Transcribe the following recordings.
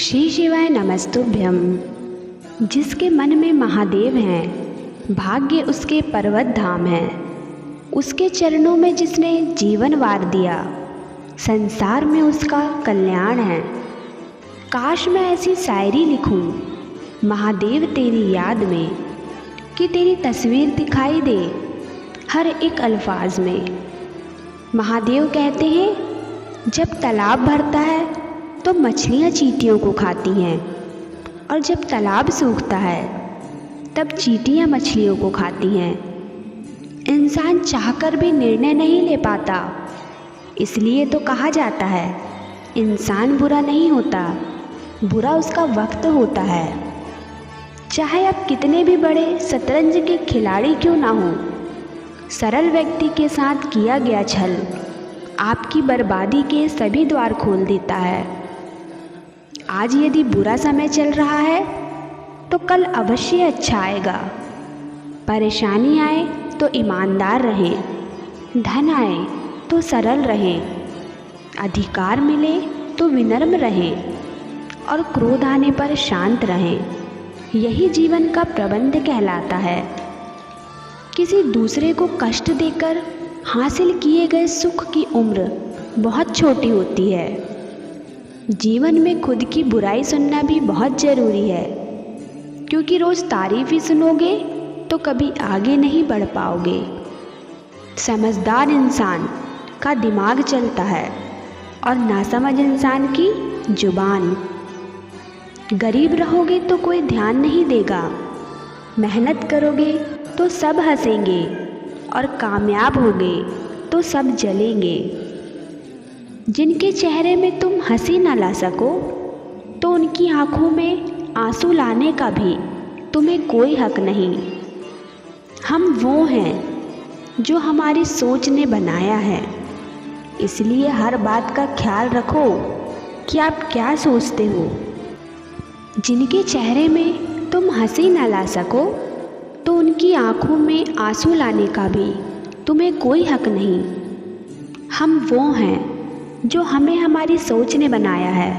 श्री शिवाय नमस्तुभ्यम। जिसके मन में महादेव हैं, भाग्य उसके पर्वत धाम है। उसके चरणों में जिसने जीवन वार दिया, संसार में उसका कल्याण है। काश मैं ऐसी शायरी लिखूं महादेव तेरी याद में, कि तेरी तस्वीर दिखाई दे हर एक अल्फाज में। महादेव कहते हैं, जब तालाब भरता है तो मछलियाँ चींटियों को खाती हैं, और जब तालाब सूखता है तब चींटियाँ मछलियों को खाती हैं। इंसान चाहकर भी निर्णय नहीं ले पाता, इसलिए तो कहा जाता है इंसान बुरा नहीं होता, बुरा उसका वक्त होता है। चाहे आप कितने भी बड़े शतरंज के खिलाड़ी क्यों ना हो, सरल व्यक्ति के साथ किया गया छल आपकी बर्बादी के सभी द्वार खोल देता है। आज यदि बुरा समय चल रहा है तो कल अवश्य अच्छा आएगा। परेशानी आए तो ईमानदार रहें, धन आए तो सरल रहें, अधिकार मिले तो विनम्र रहें, और क्रोध आने पर शांत रहें। यही जीवन का प्रबंध कहलाता है। किसी दूसरे को कष्ट देकर हासिल किए गए सुख की उम्र बहुत छोटी होती है। जीवन में खुद की बुराई सुनना भी बहुत ज़रूरी है, क्योंकि रोज़ तारीफ़ ही सुनोगे तो कभी आगे नहीं बढ़ पाओगे। समझदार इंसान का दिमाग चलता है और नासमझ इंसान की जुबान। गरीब रहोगे तो कोई ध्यान नहीं देगा, मेहनत करोगे तो सब हंसेंगे, और कामयाब होगे तो सब जलेंगे। जिनके चेहरे में तुम हंसी न ला सको, तो उनकी आंखों में आंसू लाने का भी तुम्हें कोई हक नहीं। हम वो हैं जो हमारी सोच ने बनाया है, इसलिए हर बात का ख्याल रखो कि आप क्या सोचते हो। जिनके चेहरे में तुम हंसी न ला सको, तो उनकी आंखों में आंसू लाने का भी तुम्हें कोई हक नहीं। हम वो हैं जो हमें हमारी सोच ने बनाया है,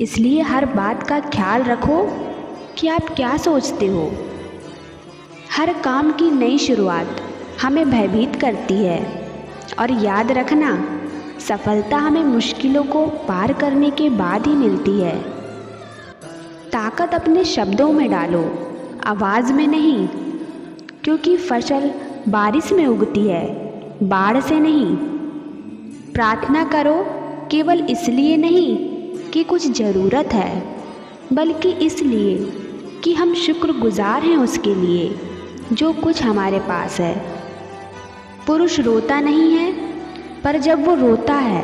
इसलिए हर बात का ख्याल रखो कि आप क्या सोचते हो। हर काम की नई शुरुआत हमें भयभीत करती है, और याद रखना, सफलता हमें मुश्किलों को पार करने के बाद ही मिलती है। ताकत अपने शब्दों में डालो, आवाज़ में नहीं, क्योंकि फसल बारिश में उगती है, बाढ़ से नहीं। प्रार्थना करो केवल इसलिए नहीं कि कुछ ज़रूरत है, बल्कि इसलिए कि हम शुक्रगुजार हैं उसके लिए जो कुछ हमारे पास है। पुरुष रोता नहीं है, पर जब वो रोता है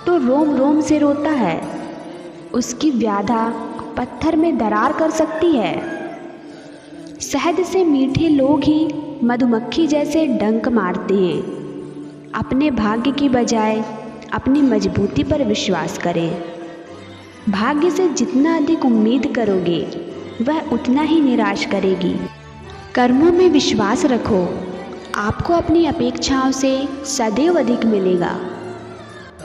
तो रोम रोम से रोता है। उसकी व्याधा पत्थर में दरार कर सकती है। शहद से मीठे लोग ही मधुमक्खी जैसे डंक मारते हैं। अपने भाग्य की बजाय अपनी मजबूती पर विश्वास करें। भाग्य से जितना अधिक उम्मीद करोगे, वह उतना ही निराश करेगी। कर्मों में विश्वास रखो, आपको अपनी अपेक्षाओं से सदैव अधिक मिलेगा।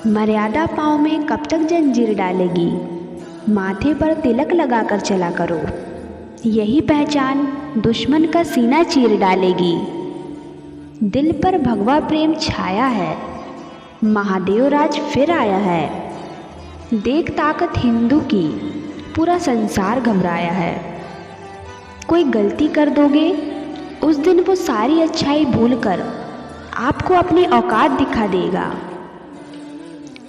मर्यादा पाँव में कब तक जंजीर डालेगी, माथे पर तिलक लगाकर चला करो। यही पहचान दुश्मन का सीना चीर डालेगी। दिल पर भगवा प्रेम छाया है, महादेव राज फिर आया है। देख ताकत हिंदू की, पूरा संसार घबराया है। कोई गलती कर दोगे, उस दिन वो सारी अच्छाई भूलकर आपको अपनी औकात दिखा देगा।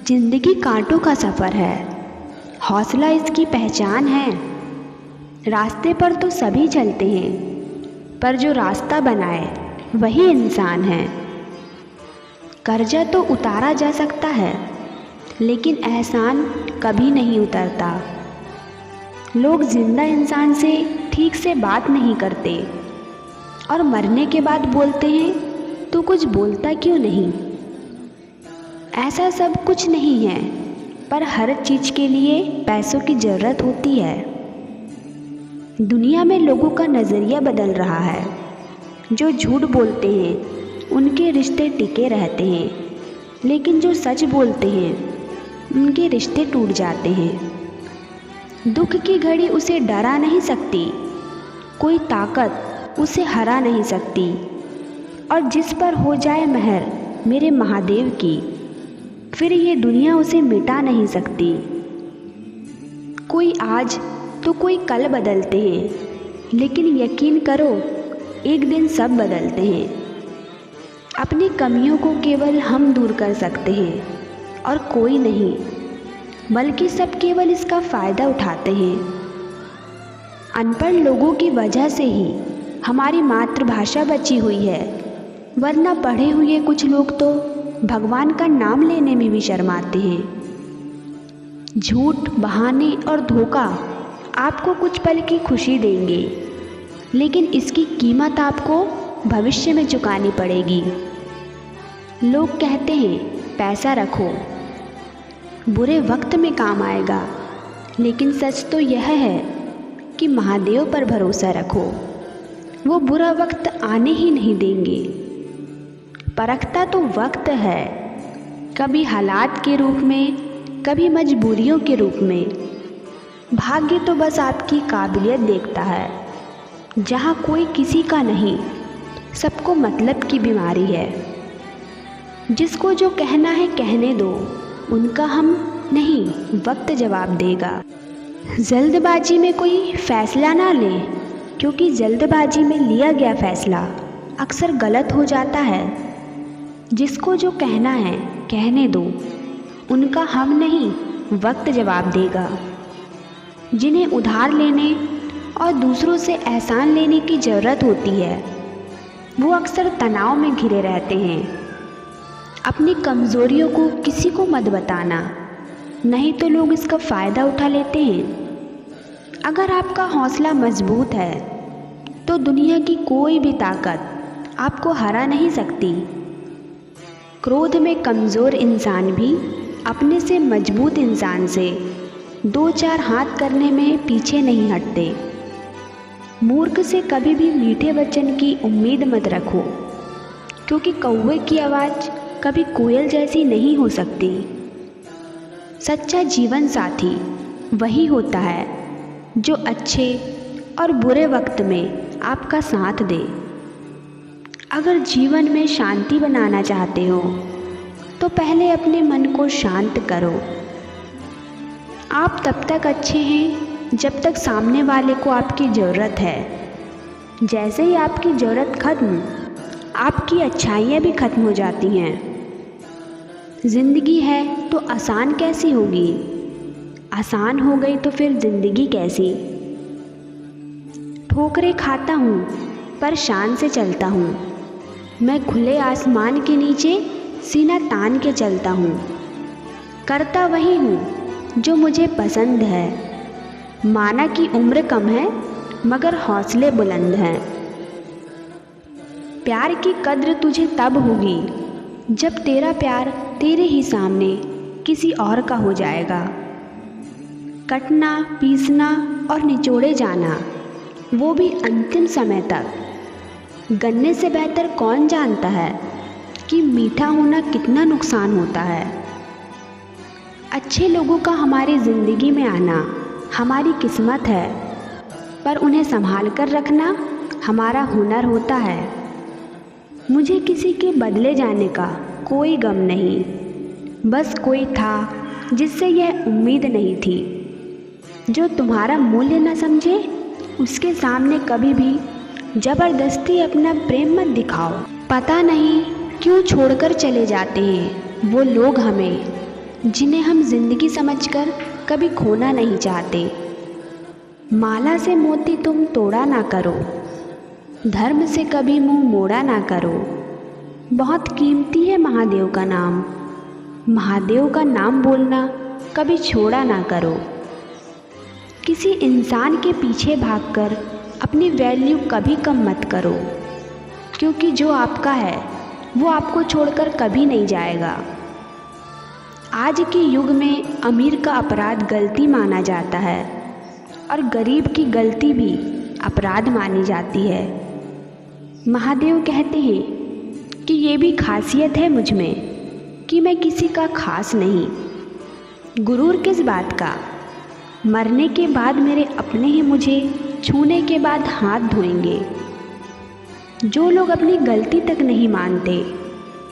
जिंदगी कांटों का सफ़र है, हौसला इसकी पहचान है। रास्ते पर तो सभी चलते हैं, पर जो रास्ता बनाए वही इंसान है। कर्जा तो उतारा जा सकता है, लेकिन एहसान कभी नहीं उतरता। लोग जिंदा इंसान से ठीक से बात नहीं करते, और मरने के बाद बोलते हैं तो कुछ बोलता क्यों नहीं। ऐसा सब कुछ नहीं है, पर हर चीज़ के लिए पैसों की ज़रूरत होती है। दुनिया में लोगों का नज़रिया बदल रहा है। जो झूठ बोलते हैं उनके रिश्ते टिके रहते हैं, लेकिन जो सच बोलते हैं उनके रिश्ते टूट जाते हैं। दुख की घड़ी उसे डरा नहीं सकती, कोई ताकत उसे हरा नहीं सकती। और जिस पर हो जाए मेहर मेरे महादेव की, फिर ये दुनिया उसे मिटा नहीं सकती। कोई आज तो कोई कल बदलते हैं, लेकिन यकीन करो एक दिन सब बदलते हैं। अपनी कमियों को केवल हम दूर कर सकते हैं और कोई नहीं, बल्कि सब केवल इसका फ़ायदा उठाते हैं। अनपढ़ लोगों की वजह से ही हमारी मातृभाषा बची हुई है, वरना पढ़े हुए कुछ लोग तो भगवान का नाम लेने में भी शर्माते हैं। झूठ, बहाने और धोखा आपको कुछ पल की खुशी देंगे, लेकिन इसकी कीमत आपको भविष्य में चुकानी पड़ेगी। लोग कहते हैं पैसा रखो, बुरे वक्त में काम आएगा, लेकिन सच तो यह है कि महादेव पर भरोसा रखो, वो बुरा वक्त आने ही नहीं देंगे। परखता तो वक्त है, कभी हालात के रूप में, कभी मजबूरियों के रूप में। भाग्य तो बस आपकी काबिलियत देखता है। जहाँ कोई किसी का नहीं, सबको मतलब की बीमारी है। जिसको जो कहना है कहने दो, उनका हम नहीं, वक्त जवाब देगा। जल्दबाजी में कोई फैसला ना ले, क्योंकि जल्दबाजी में लिया गया फैसला अक्सर गलत हो जाता है। जिसको जो कहना है कहने दो, उनका हम नहीं, वक्त जवाब देगा। जिन्हें उधार लेने और दूसरों से एहसान लेने की ज़रूरत होती है, वो अक्सर तनाव में घिरे रहते हैं। अपनी कमज़ोरियों को किसी को मत बताना, नहीं तो लोग इसका फ़ायदा उठा लेते हैं। अगर आपका हौसला मजबूत है, तो दुनिया की कोई भी ताकत आपको हरा नहीं सकती। क्रोध में कमज़ोर इंसान भी अपने से मजबूत इंसान से दो चार हाथ करने में पीछे नहीं हटते। मूर्ख से कभी भी मीठे वचन की उम्मीद मत रखो, क्योंकि कौवे की आवाज़ कभी कोयल जैसी नहीं हो सकती। सच्चा जीवन साथी वही होता है जो अच्छे और बुरे वक्त में आपका साथ दे। अगर जीवन में शांति बनाना चाहते हो, तो पहले अपने मन को शांत करो। आप तब तक अच्छे हैं जब तक सामने वाले को आपकी ज़रूरत है। जैसे ही आपकी ज़रूरत खत्म, आपकी अच्छाइयाँ भी खत्म हो जाती हैं। ज़िंदगी है तो आसान कैसी होगी? आसान हो गई तो फिर ज़िंदगी कैसी? ठोकरें खाता हूँ पर शान से चलता हूँ। मैं खुले आसमान के नीचे सीना तान के चलता हूँ। करता वही हूँ जो मुझे पसंद है। माना कि उम्र कम है, मगर हौसले बुलंद हैं। प्यार की कद्र तुझे तब होगी जब तेरा प्यार तेरे ही सामने किसी और का हो जाएगा। कटना, पीसना और निचोड़े जाना, वो भी अंतिम समय तक। गन्ने से बेहतर कौन जानता है कि मीठा होना कितना नुकसान होता है। अच्छे लोगों का हमारी ज़िंदगी में आना हमारी किस्मत है, पर उन्हें संभाल कर रखना हमारा हुनर होता है। मुझे किसी के बदले जाने का कोई गम नहीं, बस कोई था जिससे यह उम्मीद नहीं थी। जो तुम्हारा मूल्य न समझे, उसके सामने कभी भी ज़बरदस्ती अपना प्रेम मत दिखाओ। पता नहीं क्यों छोड़कर चले जाते हैं वो लोग हमें, जिन्हें हम जिंदगी समझकर कभी खोना नहीं चाहते। माला से मोती तुम तोड़ा ना करो, धर्म से कभी मुंह मोड़ा ना करो। बहुत कीमती है महादेव का नाम, महादेव का नाम बोलना कभी छोड़ा ना करो। किसी इंसान के पीछे भागकर अपनी वैल्यू कभी कम मत करो, क्योंकि जो आपका है वो आपको छोड़कर कभी नहीं जाएगा। आज के युग में अमीर का अपराध गलती माना जाता है और गरीब की गलती भी अपराध मानी जाती है। महादेव कहते हैं कि ये भी खासियत है मुझ में कि मैं किसी का खास नहीं। गुरूर किस बात का? मरने के बाद मेरे अपने ही मुझे छूने के बाद हाथ धोएंगे। जो लोग अपनी गलती तक नहीं मानते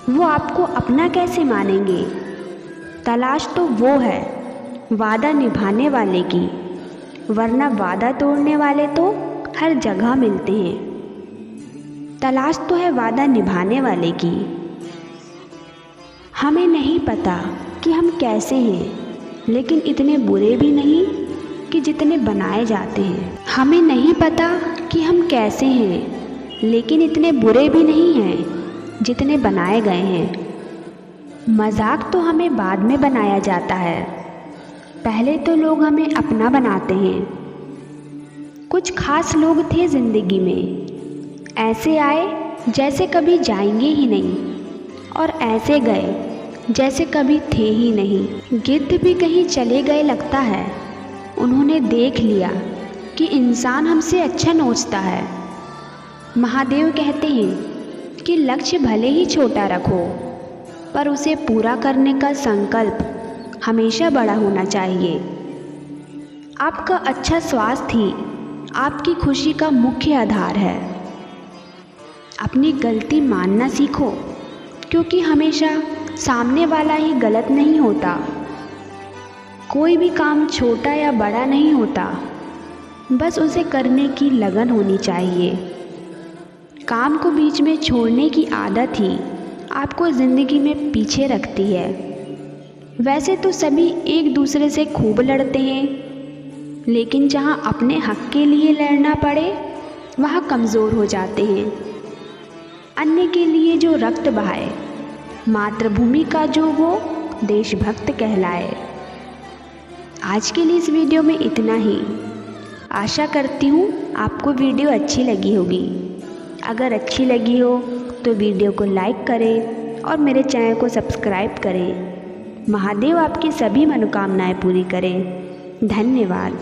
वो आपको अपना कैसे मानेंगे। तलाश तो वो है वादा निभाने वाले की, वरना वादा तोड़ने वाले तो हर जगह मिलते हैं। तलाश तो है वादा निभाने वाले की। हमें नहीं पता कि हम कैसे हैं, लेकिन इतने बुरे भी नहीं कि जितने बनाए जाते हैं। हमें नहीं पता कि हम कैसे हैं, लेकिन इतने बुरे भी नहीं हैं जितने बनाए गए हैं। मजाक तो हमें बाद में बनाया जाता है, पहले तो लोग हमें अपना बनाते हैं। कुछ खास लोग थे ज़िंदगी में, ऐसे आए जैसे कभी जाएंगे ही नहीं, और ऐसे गए जैसे कभी थे ही नहीं। गिद्ध भी कहीं चले गए लगता है, उन्होंने देख लिया कि इंसान हमसे अच्छा नोचता है। महादेव कहते हैं कि लक्ष्य भले ही छोटा रखो, पर उसे पूरा करने का संकल्प हमेशा बड़ा होना चाहिए। आपका अच्छा स्वास्थ्य ही आपकी खुशी का मुख्य आधार है। अपनी गलती मानना सीखो, क्योंकि हमेशा सामने वाला ही गलत नहीं होता। कोई भी काम छोटा या बड़ा नहीं होता, बस उसे करने की लगन होनी चाहिए। काम को बीच में छोड़ने की आदत ही आपको ज़िंदगी में पीछे रखती है। वैसे तो सभी एक दूसरे से खूब लड़ते हैं, लेकिन जहाँ अपने हक के लिए लड़ना पड़े वहाँ कमज़ोर हो जाते हैं। अन्य के लिए जो रक्त बहाए, मातृभूमि का जो वो देशभक्त कहलाए। आज के लिए इस वीडियो में इतना ही। आशा करती हूँ आपको वीडियो अच्छी लगी होगी। अगर अच्छी लगी हो तो वीडियो को लाइक करें और मेरे चैनल को सब्सक्राइब करें। महादेव आपकी सभी मनोकामनाएं पूरी करें। धन्यवाद।